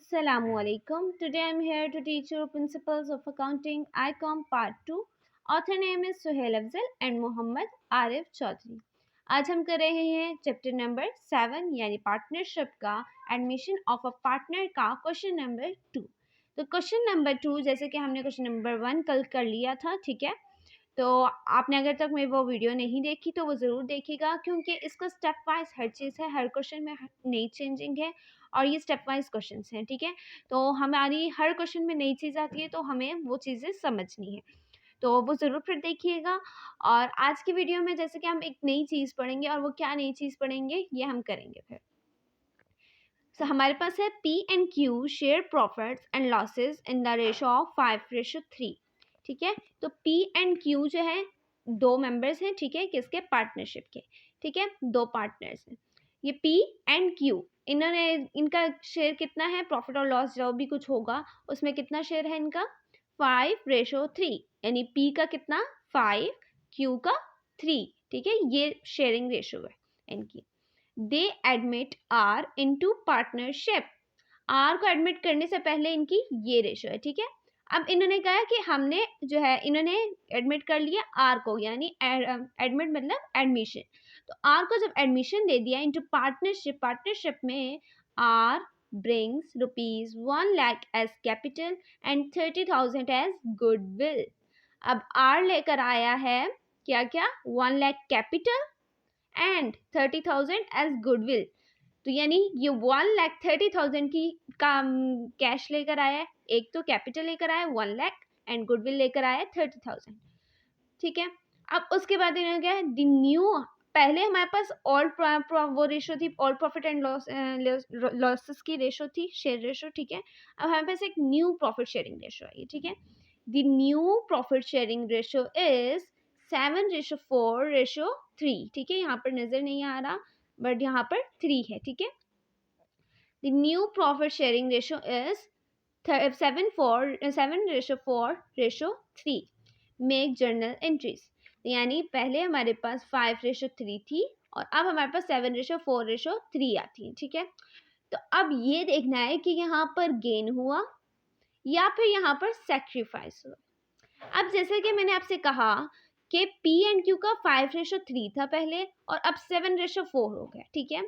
Assalamualaikum. Today I'm here to teach you principles of accounting ICOM part 2. Author name is Suhail Afzal and Mohammad Arif Chaudhary. आज हम कर रहे हैं chapter number 7 यानी partnership का admission of a partner का question number 2। तो question number 2 जैसे कि हमने क्वेश्चन नंबर 1 कल कर लिया था, ठीक है। तो आपने अगर तक मेरी वो वीडियो नहीं देखी तो वो ज़रूर देखिएगा, क्योंकि इसका स्टेप वाइज हर चीज़ है, हर क्वेश्चन में नई चेंजिंग है और ये स्टेप वाइज क्वेश्चन हैं, ठीक है। तो हमारी हर क्वेश्चन में नई चीज़ आती है तो हमें वो चीज़ें समझनी है, तो वो ज़रूर फिर देखिएगा। और आज की वीडियो में जैसे कि हम एक नई चीज़ पढ़ेंगे, और वो क्या नई चीज़ पढ़ेंगे ये हम करेंगे फिर। तो हमारे पास है P and Q share profits and losses in the ratio of 5:3, ठीक है। तो पी एंड क्यू जो है दो मेंबर्स हैं, ठीक है, किसके, पार्टनरशिप के, ठीक है, दो पार्टनर्स हैं। ये पी एंड क्यू, इन्होंने, इनका शेयर कितना है, प्रॉफिट और लॉस जो भी कुछ होगा उसमें कितना शेयर है इनका, 5:3, यानी पी का कितना 5, क्यू का 3, ठीक है, ये शेयरिंग रेशो है इनकी। They admit R into partnership, R को एडमिट करने से पहले इनकी ये रेशो है, ठीक है। अब इन्होंने कहा कि हमने जो है, इन्होंने एडमिट कर लिया आर को, यानी एडमिट मतलब एडमिशन। तो आर को जब एडमिशन दे दिया इनटू पार्टनरशिप, पार्टनरशिप में R brings ₹1 lakh as capital and 30,000 as goodwill. अब आर लेकर आया है क्या क्या, 1 lakh capital and 30,000 as goodwill. तो यानी ये 1,30,000 की का कैश लेकर आया है, एक तो कैपिटल लेकर आया 1 लाख एंड गुडविल लेकर आया 30,000, ठीक है। अब उसके बाद इन्होंने क्या है, द न्यू, पहले हमारे पास ऑल वो रेशो थी, ऑल प्रॉफिट एंड लॉसेस की रेशो थी, शेयर रेशो, ठीक है। अब हमारे पास एक न्यू प्रॉफिट शेयरिंग रेशो है, ठीक है। The new profit sharing ratio is 7:4:3, ठीक है, यहाँ पर नजर नहीं आ रहा बट यहाँ पर 3 है, ठीक है। The new profit sharing ratio is 7:4:3। Make journal entries, यानी पहले हमारे पास 5:3 थी और अब हमारे पास 7:4:3 आती है, ठीक है। तो अब ये देखना है कि यहाँ पर गेन हुआ या फिर यहाँ पर सेक्रीफाइस हुआ। अब जैसे कि मैंने आपसे कहा कि पी एंड क्यू का 5:3 था पहले और अब 7:4 हो गया, ठीक है।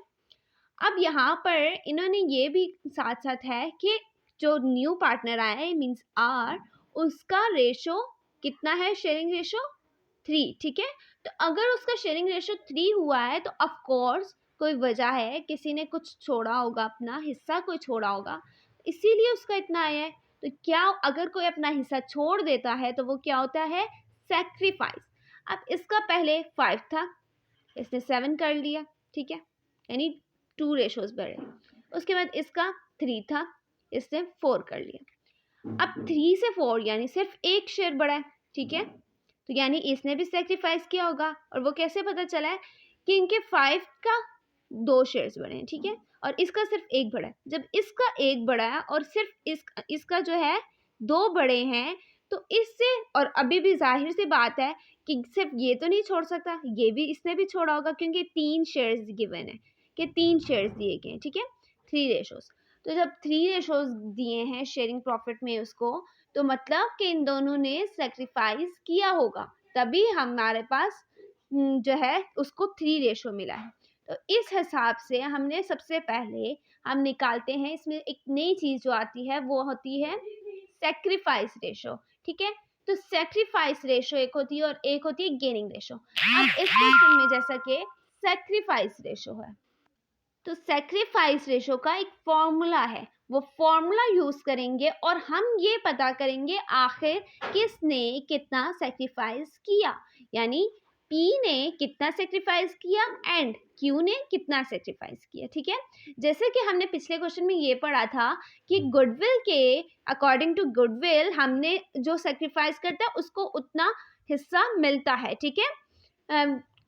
अब यहाँ पर इन्होंने ये भी साथ साथ है कि जो न्यू पार्टनर आया है मीन्स आर, उसका रेशो कितना है, शेयरिंग रेशो 3, ठीक है। तो अगर उसका शेयरिंग रेशो 3 हुआ है तो ऑफ कोर्स कोई वजह है, किसी ने कुछ छोड़ा होगा, अपना हिस्सा कोई छोड़ा होगा, इसीलिए उसका इतना आया है। तो क्या अगर कोई अपना हिस्सा छोड़ देता है तो वो क्या होता है, सेक्रीफाइस। अब इसका पहले 5 था, इसने 7 कर लिया, ठीक है, यानी 2 रेशोज बढ़े। उसके बाद इसका 3 था, इसने 4 कर लिया। अब 3 से 4 यानी सिर्फ एक शेयर बढ़ा है, ठीक है। तो यानी इसने भी सेक्रीफाइस किया होगा, और वो कैसे पता चला है कि इनके 5 का 2 शेयर्स बढ़े हैं, ठीक है, और इसका सिर्फ एक बढ़ा है। जब इसका एक बढ़ा है और सिर्फ इसका जो है 2 बढ़े हैं, तो इससे, और अभी भी जाहिर सी बात है कि सिर्फ ये तो नहीं छोड़ सकता, ये भी इसने भी छोड़ा होगा, क्योंकि 3 शेयर्स गिवन है कि 3 शेयर्स दिए गए हैं, ठीक है, 3 रेशोज। तो जब 3 रेशोज दिए हैं शेयरिंग प्रॉफिट में उसको, तो मतलब कि इन दोनों ने सेक्रीफाइस किया होगा, तभी हमारे पास जो है उसको 3 रेशो मिला है। तो इस हिसाब से हमने सबसे पहले हम निकालते हैं, इसमें एक नई चीज जो आती है वो होती है सेक्रीफाइस रेशो, ठीक है। तो सेक्रीफाइस रेशो एक होती है और एक होती है गेनिंग रेशो। अब इस क्वेश्चन में जैसा कि सेक्रीफाइस रेशो है, तो सेक्रीफाइस रेशो का एक फॉर्मूला है, वो फॉर्मूला यूज करेंगे और हम ये पता करेंगे आखिर किसने कितना सेक्रीफाइस किया, यानी P ने कितना सेक्रीफाइस किया एंड Q ने कितना सेक्रीफाइस किया, ठीक है। जैसे कि हमने पिछले क्वेश्चन में ये पढ़ा था कि गुडविल के अकॉर्डिंग टू गुडविल हमने जो सेक्रीफाइस करता है उसको उतना हिस्सा मिलता है, ठीक है,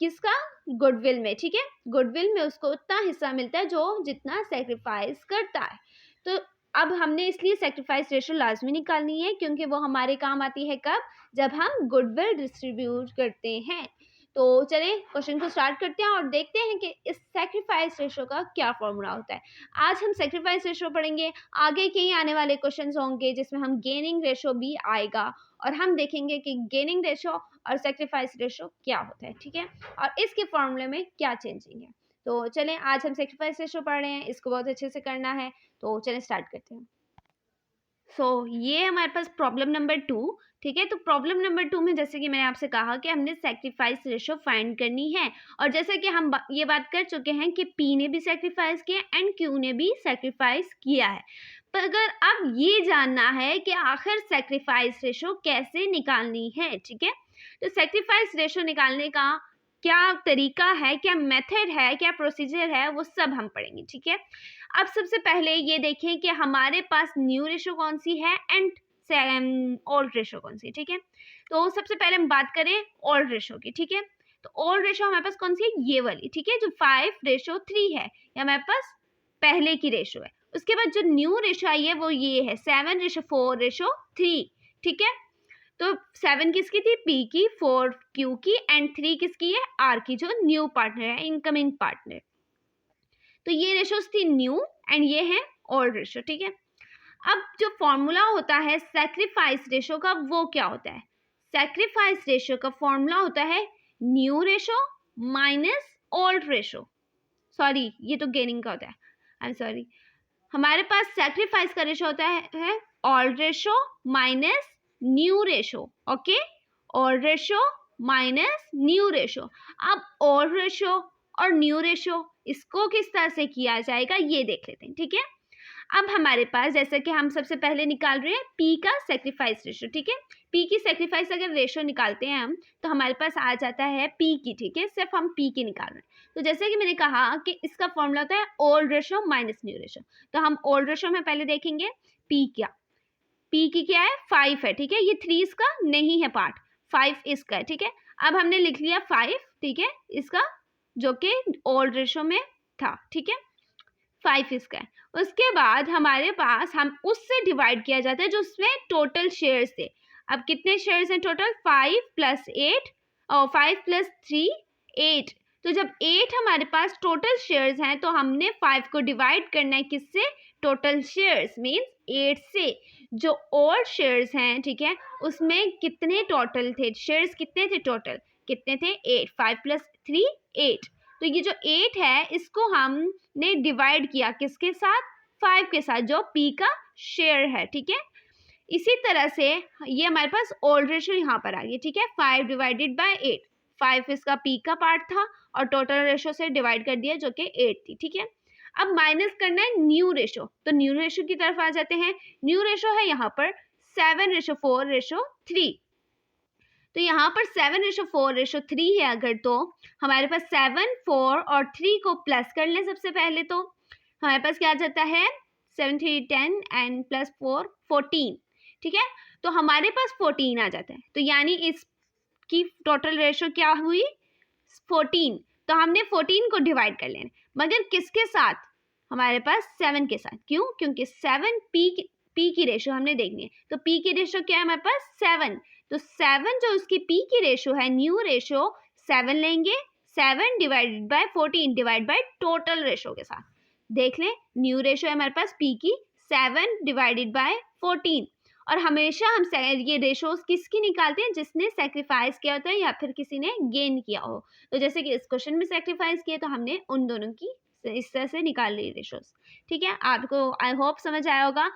किसका, गुडविल में, ठीक है, गुडविल में उसको उतना हिस्सा मिलता है जो जितना सेक्रीफाइस करता है। तो अब हमने इसलिए सेक्रीफाइस रेशो लाजमी निकालनी है, क्योंकि वो हमारे काम आती है कब, जब हम गुडविल डिस्ट्रीब्यूट करते हैं। तो चलिए क्वेश्चन को स्टार्ट करते हैं और देखते हैं कि इस सेक्रीफाइस रेशो का क्या फॉर्मूला होता है। आज हम सेक्रीफाइस रेशो पढ़ेंगे, आगे के ही आने वाले क्वेश्चंस होंगे जिसमें हम गेनिंग रेशो भी आएगा और हम देखेंगे कि गेनिंग रेशो और सेक्रीफाइस रेशो क्या होता है, ठीक है, और इसके फॉर्मूले में क्या चेंजिंग है। तो चलें, आज हम सेक्रीफाइस रेशो पढ़ रहे हैं, इसको बहुत अच्छे से करना है, तो चलें स्टार्ट करते हैं। ये हमारे पास प्रॉब्लम नंबर 2, ठीक है। तो प्रॉब्लम नंबर 2 में जैसे कि मैंने आपसे कहा कि हमने सेक्रीफाइस रेशो फाइंड करनी है, और जैसे कि हम ये बात कर चुके हैं कि P ने भी सेक्रीफाइस किया एंड Q ने भी सेक्रीफाइस किया है, पर अगर अब ये जानना है कि आखिर सेक्रीफाइस रेशो कैसे निकालनी है, ठीक है। तो सेक्रीफाइस रेशो निकालने का क्या तरीका है, क्या मेथड है, क्या प्रोसीजर है, वो सब हम पढ़ेंगे, ठीक है। अब सबसे पहले ये देखें कि हमारे पास न्यू रेशो कौन सी है एंड ओल्ड रेशो कौन सी है, ठीक है। तो सबसे पहले हम बात करें ओल्ड रेशो की, ठीक है। तो ओल्ड रेशो हमारे पास कौन सी है, ये वाली, ठीक है, जो 5:3 है, ये हमारे पास पहले की रेशो है। उसके बाद जो न्यू रेशो आई है वो ये है 7:4:3, ठीक है। तो 7 किसकी थी, P की, 4 Q की एंड 3 किसकी है, R की, जो न्यू पार्टनर है, इनकमिंग पार्टनर। तो ये रेशोज थी न्यू एंड ये है ओल्ड रेशो, ठीक है। अब जो फॉर्मूला होता है सैक्रिफाइस रेशो का वो क्या होता है, सैक्रिफाइस रेशो का फॉर्मूला होता है new ratio minus old ratio, sorry ये तो गेनिंग का होता है, आई एम सॉरी, हमारे पास सैक्रिफाइस का रेशो होता है old ratio minus new ratio, okay, old ratio minus new ratio. अब ओल्ड रेशो और न्यू रेशो इसको किस तरह से किया जाएगा ये देख लेते हैं, ठीक है। अब हमारे पास जैसे कि हम सबसे पहले निकाल रहे हैं P का सेक्रीफाइस रेशो, ठीक है। P की सेक्रीफाइस अगर रेशो निकालते हैं हम तो हमारे पास आ जाता है P की, ठीक है, सिर्फ हम P की निकाल रहे हैं। तो जैसे कि मैंने कहा कि इसका फॉर्मूला होता है old ratio minus new ratio, तो हम ओल्ड रेशो में पहले देखेंगे P क्या, P की क्या है, 5 है, ठीक है, ये 3 इसका नहीं है पार्ट, 5 इसका है, ठीक है। अब हमने लिख लिया 5, ठीक है, इसका जो कि ओल्ड रेशो में था, ठीक है, 5 इसका है। उसके बाद हमारे पास हम उससे डिवाइड किया जाता है जो उसमें टोटल शेयर्स थे। अब कितने शेयर्स हैं टोटल, 5 + 8 और 5 + 3 8। तो जब 8 हमारे पास टोटल शेयर्स हैं तो हमने 5 को डिवाइड करना है किससे, टोटल शेयर्स मीन्स 8 से। जो ओल्ड शेयर्स हैं, ठीक है, उसमें कितने टोटल थे शेयर्स, कितने थे टोटल, कितने थे 8, 5 + 3 8। तो ये जो 8 है इसको हमने डिवाइड किया किसके साथ, 5 के साथ, जो P का शेयर है, ठीक है। इसी तरह से ये हमारे पास ओल्ड रेशो यहाँ पर आ गई, ठीक है, 5 / 8, 5 इसका P का पार्ट था और टोटल रेशो से डिवाइड कर दिया जो कि 8 थी, ठीक है। अब माइनस करना है न्यू रेशो, तो न्यू रेशो की तरफ आ जाते हैं। न्यू रेशो है यहाँ पर 7:4:3, तो यहाँ पर 7:4:3 है अगर, तो हमारे पास 7, 4 और 3 को प्लस कर लें सबसे पहले, तो हमारे पास क्या आ जाता है 7 3 10 एंड +4 14, ठीक है। तो हमारे पास 14 आ जाता है, तो यानी इसकी टोटल रेशो क्या हुई 14। तो हमने 14 को डिवाइड कर लेना, मगर किसके साथ, हमारे पास 7 के साथ, क्यों, क्योंकि 7 P की रेशो हमने देखनी है, तो P की रेशो क्या है हमारे पास 7, तो 7 जो उसकी P की रेशो है न्यू रेशो 7 लेंगे, 7 / 14 / टोटल रेशो के साथ, देख लें न्यू रेशो है हमारे पास P की 7 / 14। और हमेशा हम ये रेशोज किसकी निकालते हैं, जिसने सेक्रीफाइस किया होता है या फिर किसी ने गेन किया हो। तो जैसे कि इस क्वेश्चन में सेक्रीफाइस किया तो हमने उन दोनों की इस तरह से निकाल ली रेशोज, ठीक है। आपको आई होप समझ आया होगा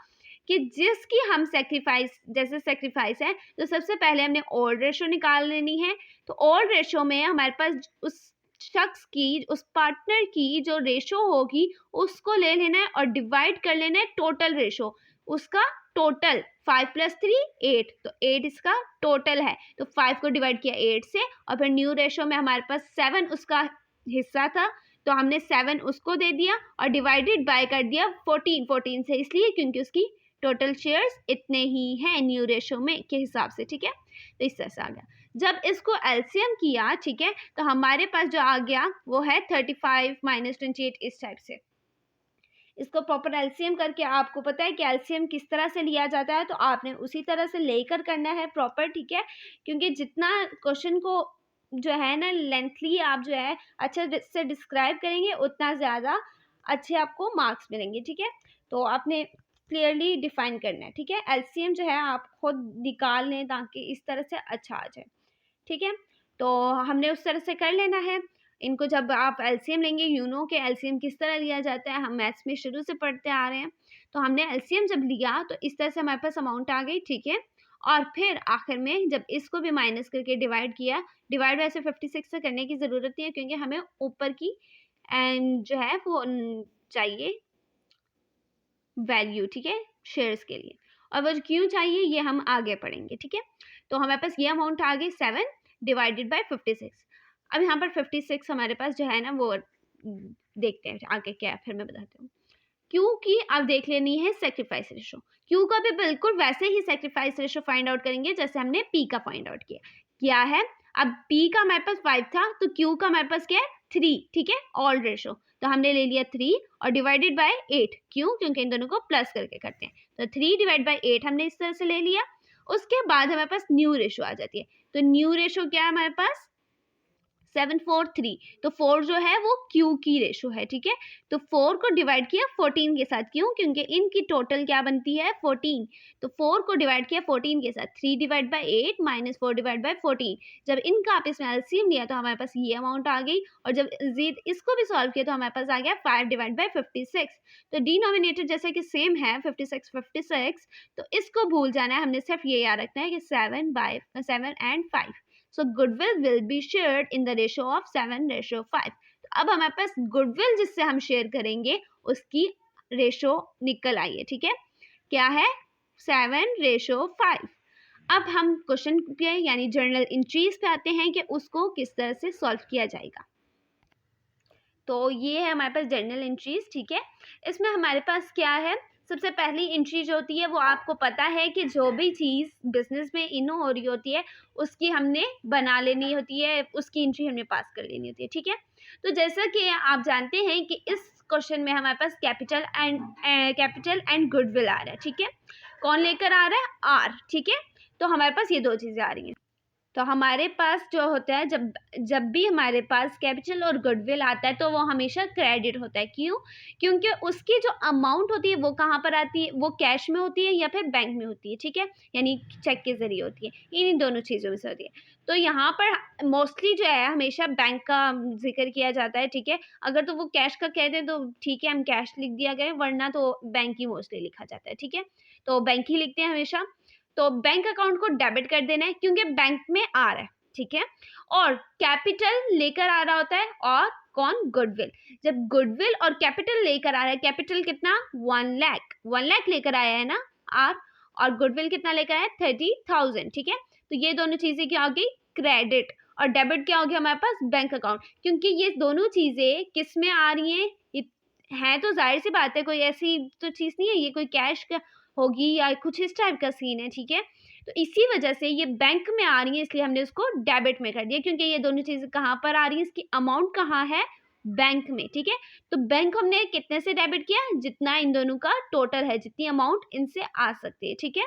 कि जिसकी हम सेक्रीफाइस, जैसे सेक्रीफाइस है तो सबसे पहले हमने ओल्ड रेशो निकाल लेनी है। तो ओल्ड रेशो में हमारे पास उस शख्स की, उस पार्टनर की जो रेशो होगी उसको ले लेना है और डिवाइड कर लेना है टोटल रेशो, उसका टोटल 5 + 3 8, तो 8 इसका टोटल है, तो 5 को डिवाइड किया 8 से, और फिर न्यू रेशो में हमारे पास 7 उसका हिस्सा था, तो हमने 7 उसको दे दिया और डिवाइडेड बाय कर दिया 14 से, इसलिए क्योंकि उसकी टोटल शेयर्स इतने ही हैं न्यू रेशो में के हिसाब से, ठीक है। तो इस तरह से आ गया। जब इसको एलसीएम किया, ठीक है, तो हमारे पास जो आ गया वो है 35 - 28, इस टाइप से। इसको प्रॉपर एलसीएम करके आपको पता है कि एलसीएम किस तरह से लिया जाता है, तो आपने उसी तरह से लेकर करना है प्रॉपर, ठीक है, क्योंकि जितना क्वेश्चन को जो है ना लेंथली आप जो है अच्छे से डिस्क्राइब करेंगे उतना ज़्यादा अच्छे आपको मार्क्स मिलेंगे, ठीक है। तो आपने क्लियरली डिफाइन करना है, ठीक है। एलसीएम जो है आप खुद निकाल लें ताकि इस तरह से अच्छा आ जाए, ठीक है। तो हमने उस तरह से कर लेना है इनको। जब आप एलसीएम लेंगे, यू नो के एलसीएम किस तरह लिया जाता है, हम मैथ्स में शुरू से पढ़ते आ रहे हैं। तो हमने एलसीएम जब लिया तो इस तरह से हमारे पास अमाउंट आ गई, ठीक है। और फिर आखिर में जब इसको भी माइनस करके डिवाइड किया, डिवाइड वैसे 56 से करने की ज़रूरत नहीं है क्योंकि हमें ऊपर की एंड जो है वो चाहिए वैल्यू, ठीक है, शेयर्स के लिए। और वो क्यों चाहिए ये हम आगे पढ़ेंगे, ठीक है। तो हमारे पास ये अमाउंट आ गई 7 डिवाइडेड बाय 56। अब यहाँ पर 56 हमारे पास जो है ना वो देखते हैं आगे क्या है, फिर मैं बताती हूँ। क्यू की अब देख लेनी है सेक्रीफाइस रेशो। क्यू का भी बिल्कुल वैसे ही सेक्रीफाइस रेशो फाइंड आउट करेंगे जैसे हमने पी का फाइंड आउट किया। क्या है, अब पी का हमारे पास 5 था तो क्यू का हमारे पास क्या है 3, ठीक है, ऑल रेशो। तो हमने ले लिया 3 और डिवाइडेड बाय 8, क्यों, क्योंकि इन दोनों को प्लस करके करते हैं। तो 3 डिवाइड बाय 8 हमने इस तरह से ले लिया। उसके बाद हमारे पास न्यू रेशो आ जाती है। तो न्यू रेशो क्या है हमारे पास 743। तो 4 जो है वो क्यू की रेशो है, ठीक है। तो 4 को डिवाइड किया 14 के साथ, क्यों, क्योंकि इनकी टोटल क्या बनती है 14। तो 4 को डिवाइड किया 14 के साथ, 3 divide by 8 minus 4 divide by 14। जब इनका आप इसमें एलसीएम लिया तो हमारे पास ये अमाउंट आ गई। और जब इसको भी सॉल्व किया तो हमारे पास आ गया 5 डिवाइड बाय 56। तो डिनोमिनेटर जैसे कि सेम है 56, तो इसको भूल जाना है, हमने सिर्फ ये याद रखना है कि 7 and 5। So goodwill will be shared in the ratio of 7:5। तो अब हमारे पास गुडविल जिससे हम शेयर करेंगे उसकी रेशो निकल आई है, ठीक है। क्या है 7:5। अब हम क्वेश्चन पे यानी जर्नल एंट्रीज पे आते हैं कि उसको किस तरह से सॉल्व किया जाएगा। तो ये है हमारे पास जर्नल एंट्रीज, ठीक है। इसमें हमारे पास क्या है, सबसे पहली एंट्री जो होती है वो आपको पता है कि जो भी चीज़ बिजनेस में इन हो रही होती है उसकी हमने बना लेनी होती है, उसकी एंट्री हमने पास कर लेनी होती है, ठीक है। तो जैसा कि आप जानते हैं कि इस क्वेश्चन में हमारे पास कैपिटल एंड गुडविल आ रहा है, ठीक है। कौन लेकर आ रहा है, आर, ठीक है। तो हमारे पास ये दो चीज़ें आ रही हैं। तो हमारे पास जो होता है जब जब भी हमारे पास कैपिटल और गुडविल आता है तो वो हमेशा क्रेडिट होता है, क्यों, क्योंकि उसकी जो अमाउंट होती है वो कहाँ पर आती है, वो कैश में होती है या फिर बैंक में होती है, ठीक है, यानी चेक के जरिए होती है, इन दोनों चीज़ों में से होती है। तो यहाँ पर मोस्टली जो है हमेशा बैंक का जिक्र किया जाता है, ठीक है। अगर तो वो कैश का कहते हैं तो ठीक है हम कैश लिख दिया गया, वरना तो बैंक ही मोस्टली लिखा जाता है, ठीक है। तो बैंक ही लिखते हैं हमेशा। तो बैंक अकाउंट को डेबिट कर देना है क्योंकि बैंक में आ रहा है, ठीक है। और कैपिटल लेकर आ रहा होता है, और कौन, गुडविल। जब गुडविल और कैपिटल लेकर आ रहा है, कैपिटल कितना 1 लाख लेकर आया है ना आर, और गुडविल कितना लेकर आया है 30,000, ठीक है। तो ये दोनों चीजें क्या हो गई क्रेडिट, और डेबिट क्या हो गया हमारे पास बैंक अकाउंट। क्योंकि ये दोनों चीजें किस में आ रही हैं, है तो जाहिर सी बात है कोई ऐसी तो चीज नहीं है ये कोई कैश का होगी या कुछ इस टाइप का सीन है, ठीक है। तो इसी वजह से ये बैंक में आ रही है, इसलिए हमने उसको डेबिट में कर दिया, क्योंकि ये दोनों चीजें कहाँ पर आ रही है, इसकी अमाउंट कहाँ है, बैंक में, ठीक है। तो बैंक हमने कितने से डेबिट किया, जितना इन दोनों का टोटल है, जितनी अमाउंट इनसे आ सकती है, ठीक है।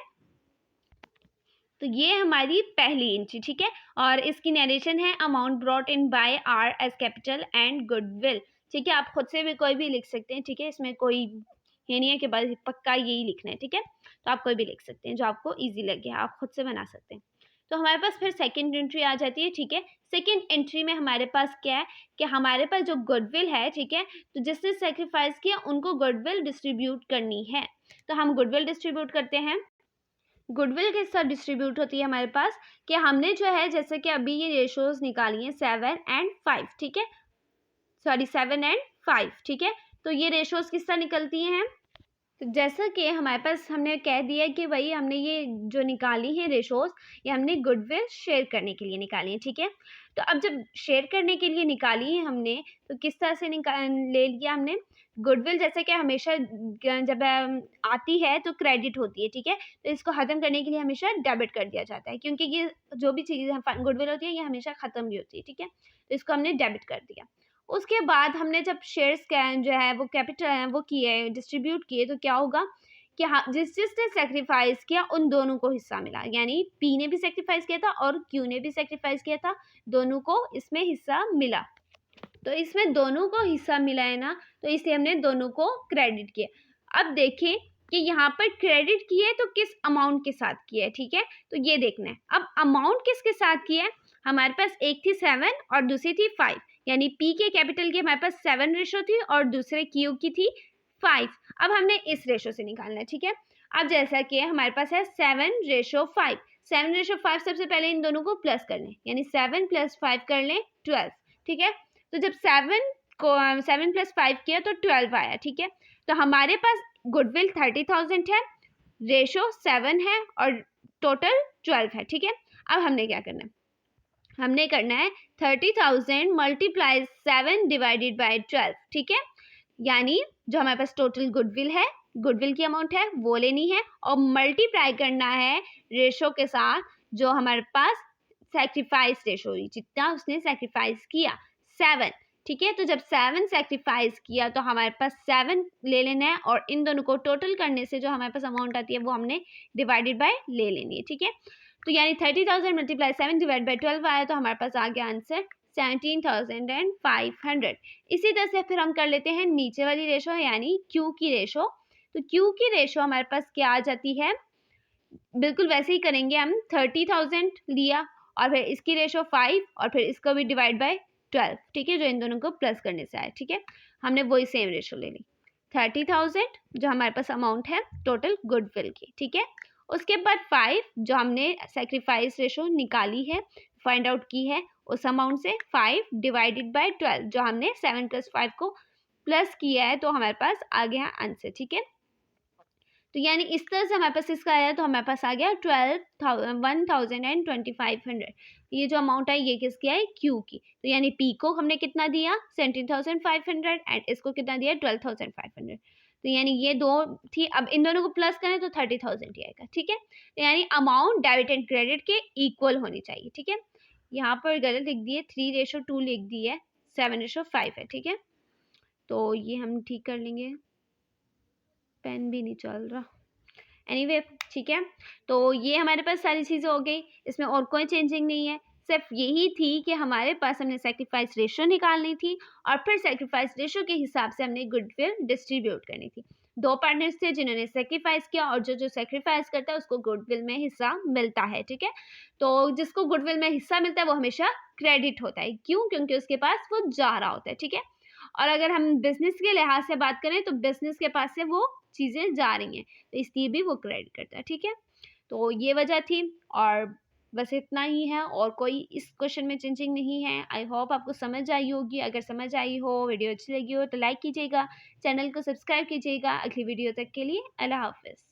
तो ये हमारी पहली एंट्री, ठीक है। और इसकी नरेशन है amount brought in by R as capital and goodwill, ठीक है। आप खुद से भी कोई भी लिख सकते हैं, ठीक है, इसमें कोई ये नहीं है कि बस पक्का यही लिखना है, ठीक है। तो आप कोई भी लिख सकते हैं जो आपको इजी लगे, आप खुद से बना सकते हैं। तो हमारे पास फिर सेकंड एंट्री आ जाती है, ठीक है। सेकंड एंट्री में हमारे पास क्या है कि हमारे पास जो गुडविल है, ठीक है, तो जिसने सेक्रीफाइस किया उनको गुडविल डिस्ट्रीब्यूट करनी है। तो हम गुडविल डिस्ट्रीब्यूट करते हैं। गुडविल किस तरह डिस्ट्रीब्यूट होती है हमारे पास कि हमने जो है जैसे कि अभी ये रेशोज निकाली हैं 7 एंड 5, ठीक है, सॉरी 7 एंड 5, ठीक है। तो ये रेशोज किस तरह निकलती हैं, तो जैसा कि हमारे पास हमने कह दिया कि भाई हमने ये जो निकाली है रेशोज, ये हमने गुडविल शेयर करने के लिए निकाली है, ठीक है। तो अब जब शेयर करने के लिए निकाली है हमने, तो किस तरह से ले लिया हमने गुडविल, जैसे कि हमेशा जब आती है तो क्रेडिट होती है, ठीक है। तो इसको ख़त्म करने के लिए हमेशा डेबिट कर दिया जाता है, क्योंकि ये जो भी चीज़ गुडविल होती है ये हमेशा ख़त्म भी होती है, ठीक है। तो इसको हमने डेबिट कर दिया। उसके बाद हमने जब शेयर्स जो है वो कैपिटल वो किए डिस्ट्रीब्यूट किए, तो क्या होगा कि हाँ जिसने सेक्रीफाइस किया उन दोनों को हिस्सा मिला, यानी पी ने भी सेक्रीफाइस किया था और क्यू ने भी सेक्रीफाइस किया था, दोनों को इसमें हिस्सा मिला। तो इसमें दोनों को हिस्सा मिला है ना, तो इसलिए हमने दोनों को क्रेडिट किया। अब देखें कि यहाँ पर क्रेडिट किया है तो किस अमाउंट के साथ किया है, ठीक है, तो ये देखना है। अब अमाउंट किसके साथ किया है, हमारे पास एक थी 7 और दूसरी थी 5, यानी पी के कैपिटल की हमारे पास 7 रेशो थी और दूसरे क्यू की थी 5। अब हमने इस रेशो से निकालना है, ठीक है। अब जैसा कि हमारे पास है 7:5, 7:5 सबसे पहले इन दोनों को प्लस कर लें, यानी 7 + 5 कर लें 12, ठीक है। तो जब 7 + 5 किया तो 12 आया, ठीक है। तो हमारे पास गुडविल 30,000 है, रेशो 7 है और टोटल 12 है, ठीक है। अब हमने क्या करना है, हमने करना है 30,000 × 7 / 12, ठीक है। यानी जो हमारे पास टोटल गुडविल है, गुडविल की अमाउंट है वो लेनी है और मल्टीप्लाई करना है रेशो के साथ जो हमारे पास सैक्रिफाइस रेशो हुई, जितना उसने सैक्रिफाइस किया 7, ठीक है। तो जब 7 सैक्रिफाइस किया तो हमारे पास 7 ले लेना है और इन दोनों को टोटल करने से जो हमारे पास अमाउंट आती है वो हमने डिवाइडेड बाय ले लेनी है, ठीक है। तो यानी 30,000 × 7 / 12 आया, तो हमारे पास आ गया आंसर 17,500। इसी तरह से फिर हम कर लेते हैं नीचे वाली रेशो, यानी क्यू की रेशो। तो क्यू की रेशो हमारे पास क्या आ जाती है, बिल्कुल वैसे ही करेंगे हम। 30,000 लिया और फिर इसकी रेशो 5 और फिर इसको भी डिवाइड बाय 12, ठीक है, जो इन दोनों को प्लस करने से आया, ठीक है। हमने वही सेम रेशो ले ली, 30,000 जो हमारे पास अमाउंट है टोटल गुडविल की, ठीक है। उसके बाद 5 जो हमने सेक्रीफाइस रेशो निकाली है, फाइंड आउट की है, उस अमाउंट से 5 डिवाइडेड बाय 12 जो हमने 7 + 5 को प्लस किया है, तो हमारे पास आ गया आंसर, ठीक है। तो यानी इस तरह से हमारे पास इसका आया, तो हमारे पास आ गया 1,2500। ये जो अमाउंट है ये किसकी आई, क्यू की। तो यानी पी को हमने कितना दिया 17,500 एंड इसको कितना दिया 12,500। तो यानी ये दो थी, अब इन दोनों को प्लस करें तो 30,000 ही आएगा, ठीक है। तो यानी अमाउंट डेबिट एंड क्रेडिट के इक्वल होनी चाहिए, ठीक है। यहाँ पर गलत लिख दिए, 3:2 लिख दी है, 7:5 है, ठीक है। तो ये हम ठीक कर लेंगे, पेन भी नहीं चल रहा, एनीवे ठीक है। तो ये हमारे पास सारी चीज़ें हो गई, इसमें और कोई चेंजिंग नहीं है, सिर्फ यही थी कि हमारे पास हमने सेक्रीफाइस रेशो निकालनी थी और फिर सेक्रीफाइस रेशो के हिसाब से हमने गुडविल डिस्ट्रीब्यूट करनी थी। दो पार्टनर्स थे जिन्होंने सेक्रीफाइस किया और जो सेक्रीफाइस करता है उसको गुडविल में हिस्सा मिलता है, ठीक है। तो जिसको गुडविल में हिस्सा मिलता है वो हमेशा क्रेडिट होता है, क्यों, क्योंकि उसके पास वो जा रहा होता है, ठीक है। और अगर हम बिजनेस के लिहाज से बात करें तो बिजनेस के पास से वो चीज़ें जा रही हैं, तो इसलिए भी वो क्रेडिट करता है, ठीक है। तो ये वजह थी और बस इतना ही है, और कोई इस क्वेश्चन में चेंजिंग नहीं है। आई होप आपको समझ आई होगी, अगर समझ आई हो, वीडियो अच्छी लगी हो तो लाइक कीजिएगा, चैनल को सब्सक्राइब कीजिएगा। अगली वीडियो तक के लिए अल्लाह हाफिज़।